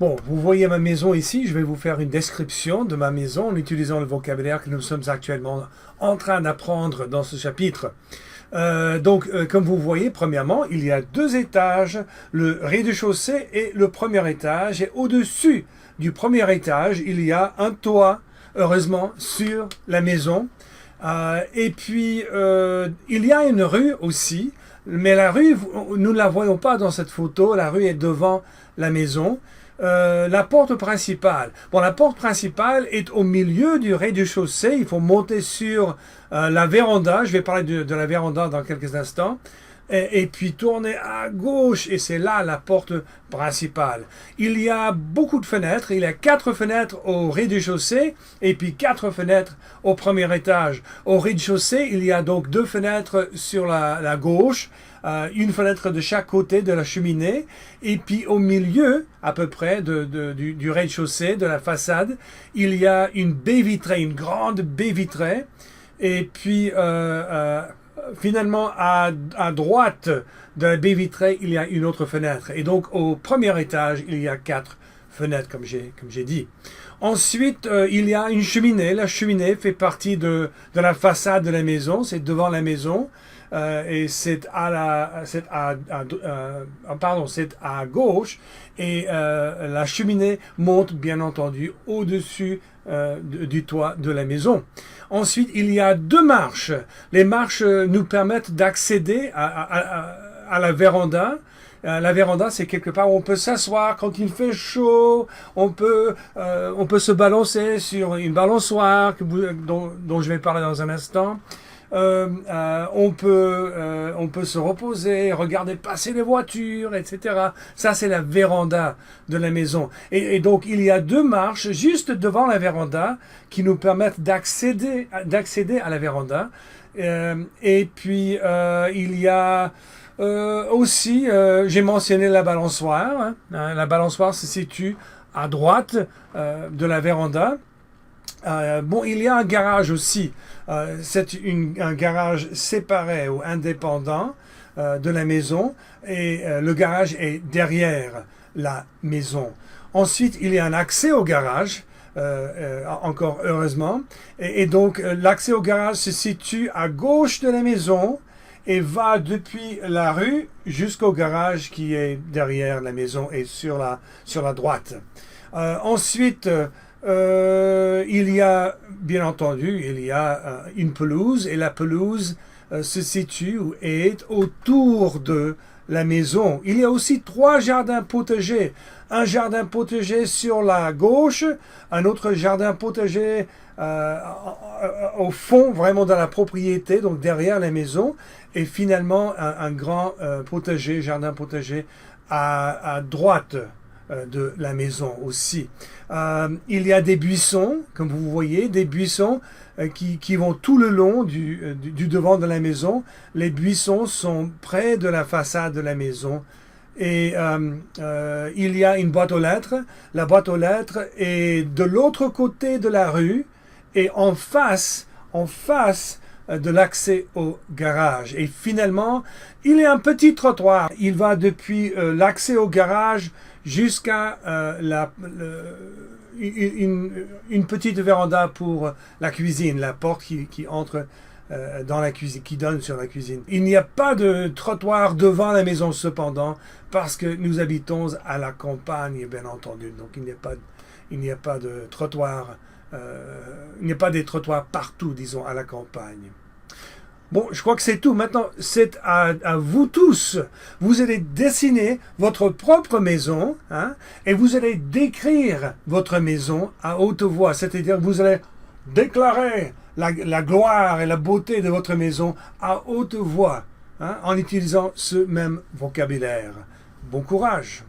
Bon, vous voyez ma maison ici, je vais vous faire une description de ma maison en utilisant le vocabulaire que nous sommes actuellement en train d'apprendre dans ce chapitre. Comme vous voyez, premièrement, il y a 2 étages, le rez-de-chaussée et le premier étage. Et au-dessus du premier étage, il y a un toit, heureusement, sur la maison. Il y a une rue aussi, mais la rue, nous ne la voyons pas dans cette photo, la rue est devant la maison. La porte principale. Bon, la porte principale est au milieu du rez-de-chaussée. Il faut monter sur la véranda. Je vais parler de la véranda dans quelques instants. Et puis tourner à gauche. Et c'est là la porte principale. Il y a beaucoup de fenêtres. Il y a 4 fenêtres au rez-de-chaussée et puis 4 fenêtres au premier étage. Au rez-de-chaussée, il y a donc 2 fenêtres sur la gauche. Une fenêtre de chaque côté de la cheminée, et puis au milieu, à peu près, du rez-de-chaussée, de la façade, il y a une baie vitrée, une grande baie vitrée, et puis finalement, à droite de la baie vitrée, il y a une autre fenêtre, et donc au premier étage, il y a 4 fenêtres, comme j'ai dit. Ensuite, il y a une cheminée. La cheminée fait partie de la façade de la maison, c'est devant la maison. Et c'est à gauche, et la cheminée monte bien entendu au-dessus du toit de la maison. Ensuite, il y a 2 marches. Les marches nous permettent d'accéder à la véranda. La véranda, c'est quelque part où on peut s'asseoir quand il fait chaud, on peut se balancer sur une balançoire dont je vais parler dans un instant. On peut se reposer, regarder passer les voitures, etc. Ça, c'est la véranda de la maison. Et donc, il y a 2 marches juste devant la véranda qui nous permettent d'accéder à la véranda. Il y a aussi, j'ai mentionné la balançoire. La balançoire se situe à droite de la véranda. Il y a un garage aussi. C'est un garage séparé ou indépendant de la maison, et le garage est derrière la maison. Ensuite, il y a un accès au garage, encore heureusement, et donc l'accès au garage se situe à gauche de la maison et va depuis la rue jusqu'au garage qui est derrière la maison et sur la droite. Ensuite, il y a, bien entendu, une pelouse, et la pelouse se situe ou est autour de la maison. Il y a aussi 3 jardins potagers. Un jardin potager sur la gauche, un autre jardin potager au fond, vraiment dans la propriété, donc derrière la maison, et finalement un grand jardin potager à droite de la maison aussi. Il y a des buissons, comme vous voyez, des buissons qui vont tout le long du devant de la maison. Les buissons sont près de la façade de la maison. Et il y a une boîte aux lettres. La boîte aux lettres est de l'autre côté de la rue et en face de l'accès au garage. Et finalement, il y a un petit trottoir. Il va depuis l'accès au garage jusqu'à une petite véranda pour la cuisine, la porte qui entre dans la cuisine, qui donne sur la cuisine. Il n'y a pas de trottoir devant la maison cependant, parce que nous habitons à la campagne, bien entendu. Donc il n'y a pas de trottoir, il n'y a pas des trottoirs partout, disons, à la campagne. Bon, je crois que c'est tout. Maintenant, c'est à vous tous. Vous allez dessiner votre propre maison, et vous allez décrire votre maison à haute voix. C'est-à-dire que vous allez déclarer la gloire et la beauté de votre maison à haute voix, en utilisant ce même vocabulaire. Bon courage!